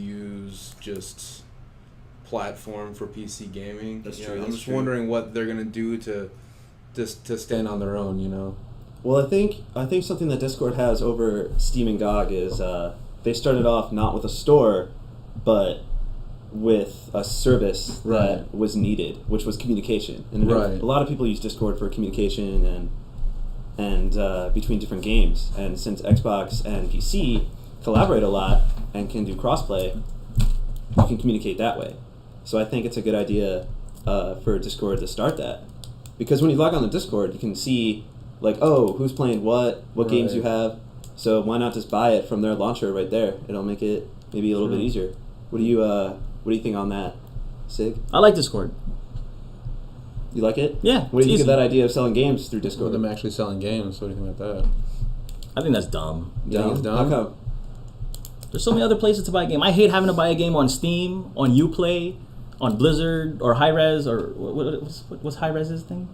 use just platform for PC gaming. That's You true. know, I'm that's just true. wondering what they're gonna do to stand on their own. Well, I think something that Discord has over Steam and GOG is they started off not with a store, but with a service Right. that was needed, which was communication. And Right. a lot of people use Discord for communication and between different games. And since Xbox and PC collaborate a lot and can do crossplay, you can communicate that way. So I think it's a good idea for Discord to start that. Because when you log on to Discord, you can see, like, oh, who's playing what games you have. So why not just buy it from their launcher right there? It'll make it maybe a little bit easier. What do you think on that, Sig? I like Discord. You like it? Yeah. What do you think it's of that easy. idea of selling games through Discord? Them actually selling games. What do you think about that? I think that's dumb. You think it's dumb? How come? There's so many other places to buy a game. I hate having to buy a game on Steam, on Uplay, on Blizzard, or Hi-Rez, or what's Hi-Rez's thing?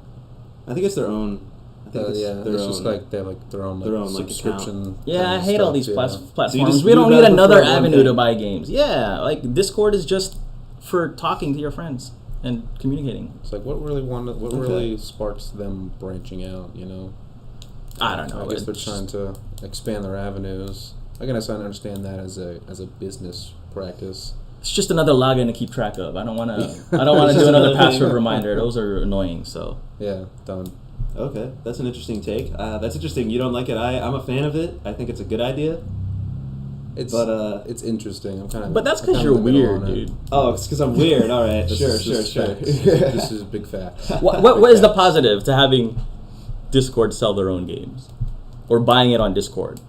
I think it's their own. I think It's their just own. like they have like their own subscription. Yeah, I kind of hate all stuff, these yeah. platforms. So you just- we don't you'd need rather another prefer one avenue thing. to buy games. Yeah, like Discord is just for talking to your friends and communicating. It's like what really sparks them branching out? I don't know. I guess they're It's trying to expand their avenues. I guess I understand that as a business practice. It's just another login to keep track of. I don't want to do another another password thing. reminder. Those are annoying. So Yeah, done. Okay, that's an interesting take. That's interesting. You don't like it. I'm a fan of it. I think it's a good idea. It's But interesting. I'm kind of. But that's because you're weird, dude. Oh, it's because I'm weird. All right, This sure. is facts. This is big fact. What is the positive to having Discord sell their own games or buying it on Discord?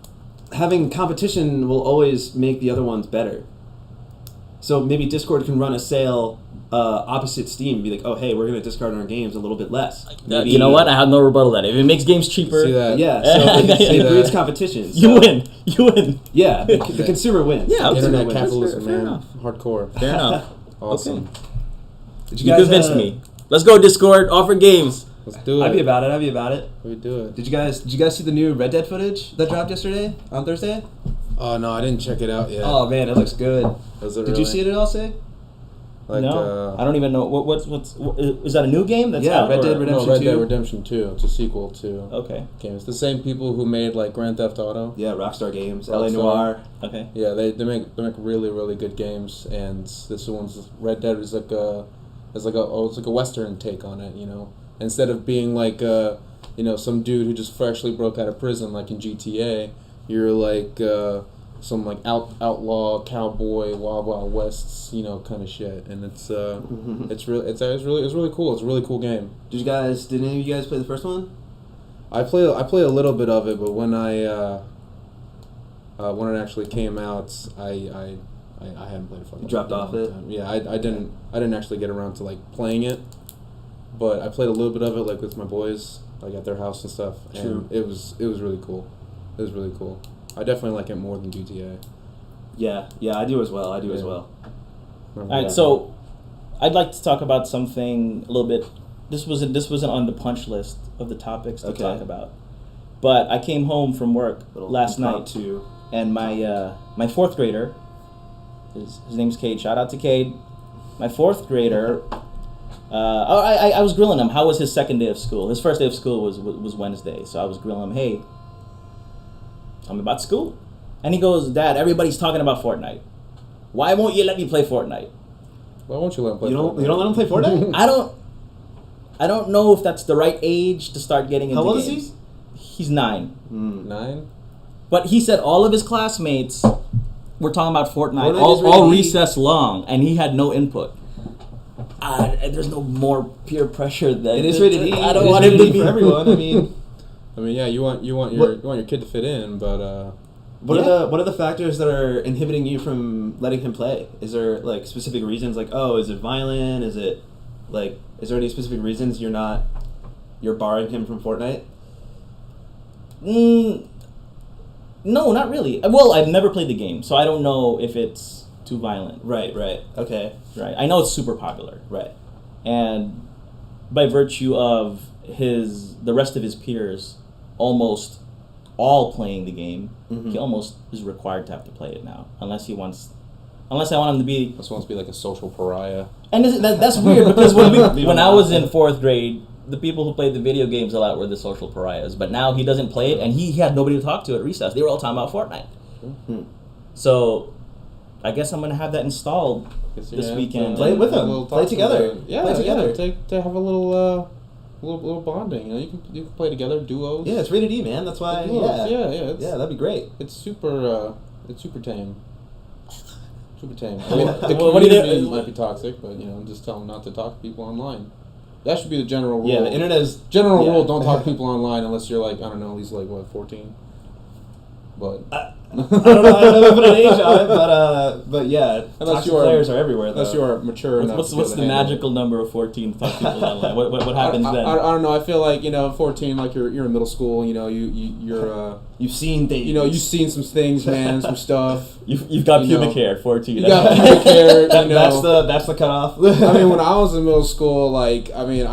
Having competition will always make the other ones better. So maybe Discord can run a sale opposite Steam, be like, oh, hey, we're going to discard our games a little bit less. Maybe, You know what? I have no rebuttal to that. If it makes games cheaper, See that? Yeah, so it breeds competition. you so- win. You win. Yeah, the consumer wins. Yeah, The consumer Internet wins. capitalism, Fair man. enough. Hardcore. Fair enough. Awesome. Okay. Did You guys, convinced me. Let's go Discord. Offer games. Let's do it. I'd be about it. We do it. Did you guys see the new Red Dead footage that dropped yesterday on Thursday? Oh no, I didn't check it out yet. Oh man, it looks good. Was it Did you see it at all, Sig? Like, No, I don't even know. What's is that a new game that's Yeah, out? Red Dead or- Redemption. Red Dead 2? Redemption 2. It's a sequel to Okay. game. It's the same people who made like Grand Theft Auto. Yeah, Rockstar Games, Rockstar. LA Noire. Okay. Yeah, they make really really good games, and this one's Red Dead is like it's like a Western take on it. Instead of being like some dude who just freshly broke out of prison like in GTA, you're like some like outlaw cowboy Wild Wild Wests kind of shit, and it's really cool. It's a really cool game. Did any of you guys play the first one? I play a little bit of it, but when it actually came out, I hadn't played it for You dropped off it? Yeah, I didn't actually get around to like playing it, but I played a little bit of it like with my boys, like at their house and stuff. True. And it was really cool. It was really cool. I definitely like it more than GTA. Yeah, I do as well. Yeah. All right. So, I'd like to talk about something a little bit. This wasn't on the punch list of the topics to Okay. talk about, but I came home from work last night too. and my fourth grader, his name's Cade. Shout out to Cade. My fourth grader. I was grilling him. How was his second day of school? His first day of school was Wednesday, so I was grilling him. Hey, tell me about school. And he goes, Dad, everybody's talking about Fortnite. Why won't you let me play Fortnite? Why won't you let him play? You don't Fortnite? let him play Fortnite? I don't know if that's the right age to start getting into How old games. is He's 9. 9? But he said all of his classmates were talking about Fortnite Fortnite is all rated E. recess long, and he had no input. There's no more peer pressure than It is rated E. I don't It is want him rated to E be for everyone. I mean, Yeah, you want your kid to fit in, but what are the factors that are inhibiting you from letting him play? Is there like specific reasons? Like, oh, is it violent? Is it like? Is there any specific reasons you're barring him from Fortnite? No, not really. Well, I've never played the game, so I don't know if it's too violent. Right. Okay. Right. I know it's super popular. Right. And by virtue of the rest of his peers almost all playing the game, Mhm. he almost is required to have to play it now, unless he wants unless I want him to be. This wants to be like a social pariah. And that's weird because when I was in 4th grade, the people who played the video games a lot were the social pariahs. But now he doesn't play it, and he had nobody to talk to at recess. They were all talking about Fortnite. So I guess I'm gonna have that installed this weekend. Play it with him. Play together. Play together. To have a little bonding. You can play together, duos. Yeah, it's rated E, man. That's why. Duos. Yeah, that'd be great. It's super tame. Super tame. I mean, the What do you community do? might be toxic, but just tell them not to talk to people online. That should be the general rule. Yeah, the internet is rule. Don't talk to people online unless you're like, I don't know, at least like 14. But I don't know if an age on it, but yeah, toxic players are everywhere. Unless you are mature enough. What's the magical number of 14 to talk to people online? What happens then? I don't know. I feel like 14, like you're in middle school. You've seen things. You've seen some things, man, some stuff. You've got pubic hair at 14. You got pubic hair. That's the cutoff. I mean, when I was in middle school, I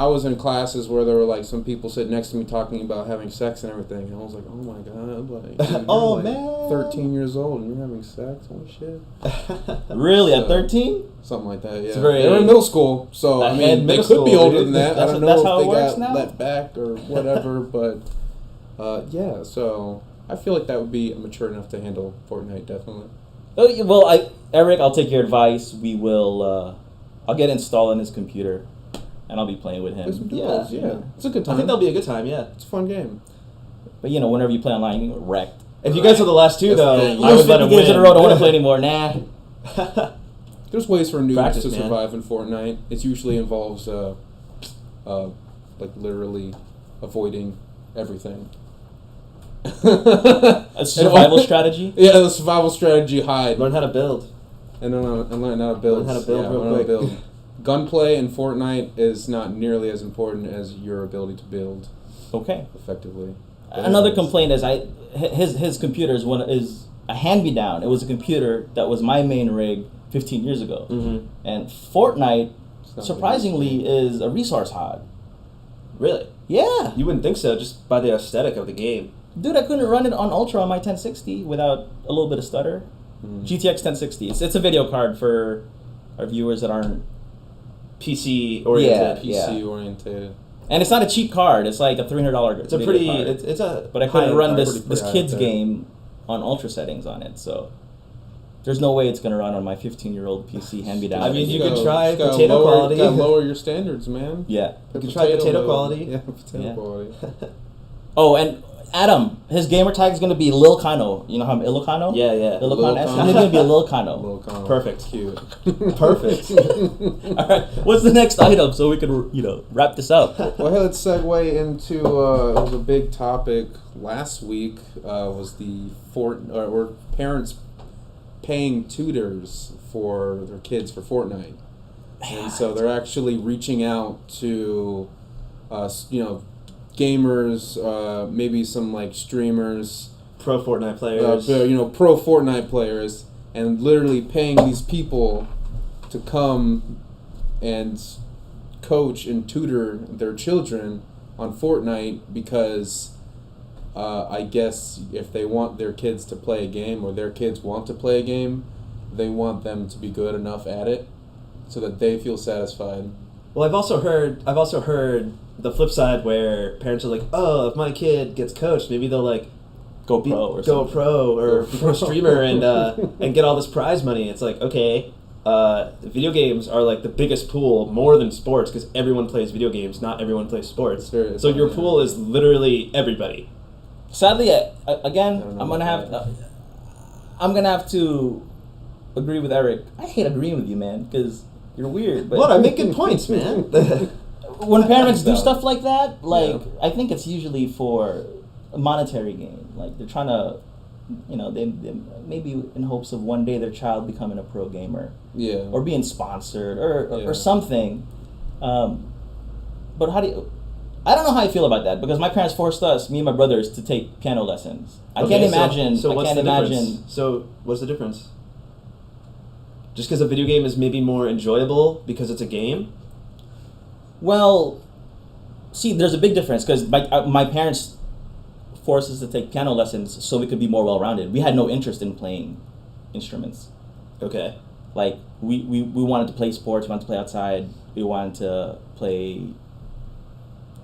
was in classes where there were like some people sitting next to me talking about having sex and everything, and I was like, oh my god, like, dude, man, 13 years old and you're having sex? Oh shit. Really, at 13? Something like that. Yeah. They were in middle school, so I mean, they could be older than that. I don't know if they got let back or whatever, but yeah. So I feel like that would be mature enough to handle Fortnite, definitely. Oh, well, Eric, I'll take your advice. We will. I'll get installed on his computer, and I'll be playing with him. Yeah. It's a good time. I think that'll be a good time. Yeah, it's a fun game. But whenever you play online, you get wrecked. If you guys are the last two, though, I would let him win. In a row, don't want to play anymore. Nah. There's ways for noobs to survive in Fortnite. It usually involves, like literally avoiding everything. A survival strategy? Yeah, the survival strategy. Hide. Learn how to build. And learn how to build. Learn how to build real quick. Gunplay in Fortnite is not nearly as important as your ability to build. Okay. Effectively. Another complaint is his computer is a hand-me-down. It was a computer that was my main rig 15 years ago. Mm-hmm. And Fortnite, surprisingly, is a resource hog. Really? Yeah. You wouldn't think so, just by the aesthetic of the game. Dude, I couldn't run it on Ultra on my 1060 without a little bit of stutter. GTX 1060. It's a video card for our viewers that aren't PC oriented. PC oriented. And it's not a cheap card. It's like a $300. It's a pretty. Card. It's a. But I couldn't run card, this kids game on Ultra settings on it. So there's no way it's gonna run on my 15-year-old PC hand-me-down. I mean, you could try potato quality. You gotta lower your standards, man. Yeah. You can try potato quality. Yeah, potato quality. Oh, and Adam, his gamer tag is going to be Lil Kano. You know how I'm Ilocano? Yeah. Lil Kano. He's going to be a Lil Kano. Lil Kano. Perfect. Cute. Perfect. All right. What's the next item so we can, wrap this up? Well, hey, let's segue into, it was a big topic last week, was the parents paying tutors for their kids for Fortnite. And so they're actually reaching out to, gamers, maybe some like streamers, pro Fortnite players, pro Fortnite players, and literally paying these people to come and coach and tutor their children on Fortnite because I guess if they want their kids to play a game or their kids want to play a game, they want them to be good enough at it so that they feel satisfied. Well, I've also heard the flip side where parents are like, oh, if my kid gets coached, maybe they'll like go pro or pro streamer and get all this prize money. It's like, okay, video games are like the biggest pool, more than sports, because everyone plays video games. Not everyone plays sports. So your pool is literally everybody. Sadly, again, I'm gonna have to agree with Eric. I hate agreeing with you, man, because you're weird. But what? I'm making points, man. When parents do stuff like that, I think it's usually for a monetary gain. Like they're trying to, they maybe in hopes of one day their child becoming a pro gamer, or being sponsored or something. But I don't know how I feel about that because my parents forced us, me and my brothers, to take piano lessons. I can't imagine. So what's the difference? So what's the difference? Just because a video game is maybe more enjoyable because it's a game? Well, see, there's a big difference because my parents forced us to take piano lessons so we could be more well-rounded. We had no interest in playing instruments. Okay. Like we wanted to play sports, we wanted to play outside, we wanted to play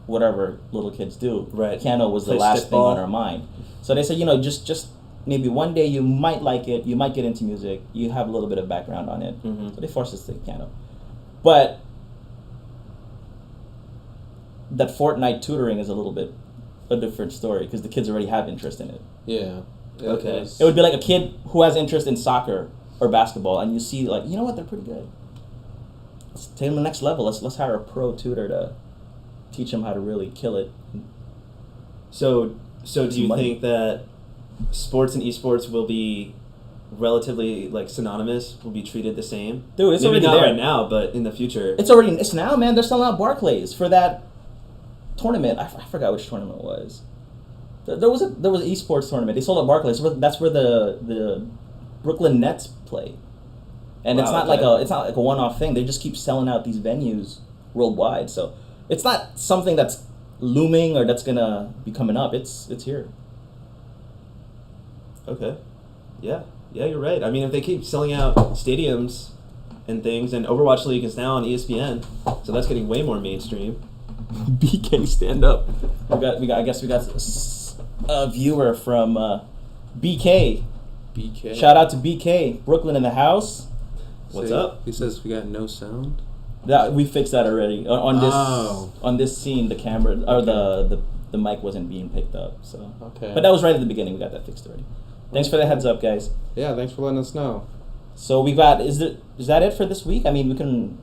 whatever little kids do. Right. Piano was the Play last thing stickball. on our mind. So they said, just maybe one day you might like it, you might get into music, you have a little bit of background on it. Mhm. So they forced us to take piano. But that Fortnite tutoring is a little bit a different story because the kids already have interest in it. Yeah. Okay. It would be like a kid who has interest in soccer or basketball, and you see like, you know what, they're pretty good. Let's take them to the next level. Let's hire a pro tutor to teach them how to really kill it. So do you Money. think that sports and esports will be relatively like synonymous? Will be treated the same? Dude, it's Maybe already not there. right now, but in the future. It's now, man. They're selling out Barclays for that tournament. I forgot which tournament it was. There was an esports tournament. They sold out Barclays. That's where the Brooklyn Nets play. And it's Wow, not okay. it's not like a one-off thing. They just keep selling out these venues worldwide. So it's not something that's looming or that's gonna be coming up. It's here. Okay. Yeah, you're right. I mean, if they keep selling out stadiums and things, and Overwatch League is now on ESPN, so that's getting way more mainstream. BK, stand up. I guess we got a viewer from BK. BK. Shout out to BK, Brooklyn in the house. What's See, up? He says we got no sound. That we fixed that already on this Oh. on this scene. The camera or the mic wasn't being picked up. So, Okay. but that was right at the beginning. We got that fixed already. Thanks for the heads up, guys. Yeah, thanks for letting us know. So we got is that it for this week? I mean, we can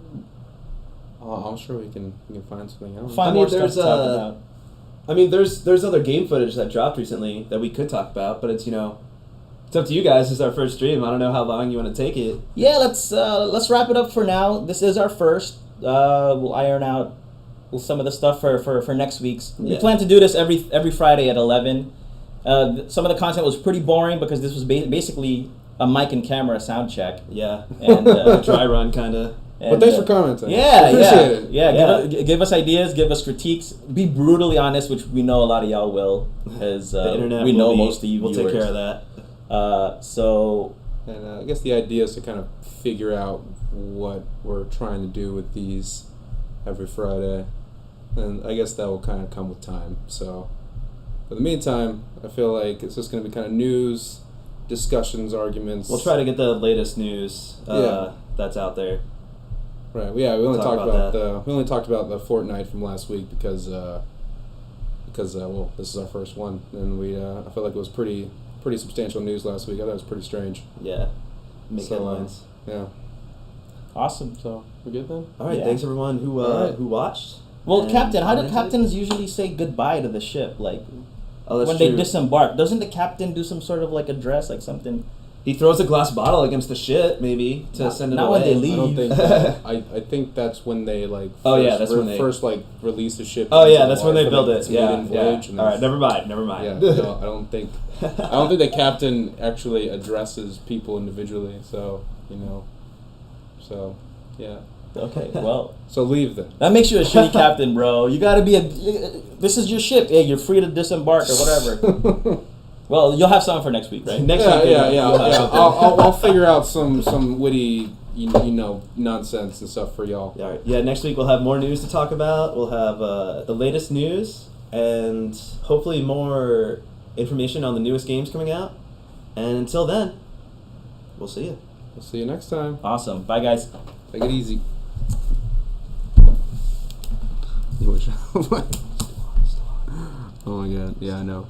I'm sure we can find something else. find I mean, more stuff there's to talk about. I mean, there's other game footage that dropped recently that we could talk about, but it's it's up to you guys. This is our first stream. I don't know how long you want to take it. Yeah, let's wrap it up for now. This is our first. We'll iron out some of the stuff for next week's. We Yeah. plan to do this every Friday at 11. Some of the content was pretty boring because this was basically a mic and camera sound check. Yeah. And Dry run, kind of. But thanks for commenting. Yeah, Appreciate it. yeah. Give us ideas, give us critiques. Be brutally honest, which we know a lot of y'all will, because The internet. we know will be- most of you We'll viewers. take care of that. So And I guess the idea is to kind of figure out what we're trying to do with these every Friday. And I guess that will kind of come with time. So, for the meantime, I feel like it's just going to be kind of news, discussions, arguments. We'll try to get the latest news that's out there. Right. Yeah. We only Talk talked about about we only talked about the Fortnite from last week because well, this is our first one, and I felt like it was pretty substantial news last week. I thought it was pretty strange. Yeah. Make So, headlines. Yeah. awesome. So we good then? All right. Yeah. Thanks everyone who All right. who watched. Well, and Captain, how do commented. captains usually say goodbye to the ship? Like Oh, that's when true. they disembark, doesn't the captain do some sort of like address, like something? He throws a glass bottle against the ship, maybe to send it not away. when they leave. I don't think that, I think that's when they like Oh, first, yeah, that's when they- first like release the ship. Oh into yeah, the that's when water they for build the- it. its Yeah, maiden voyage, and All right, that's- never mind. Yeah, no, I don't think the captain actually addresses people individually. So yeah. Okay, well, So leave then. that makes you a shitty captain, bro. You gotta be this is your ship. Hey, you're free to disembark or whatever. Well, you'll have something for next week, right? Next Yeah, week, yeah. you'll have something. I'll figure out some witty nonsense and stuff for y'all. All right. Yeah, next week we'll have more news to talk about. We'll have the latest news and hopefully more information on the newest games coming out. And until then, we'll see you. We'll see you next time. Awesome. Bye, guys. Take it easy. Oh my god. Yeah, I know.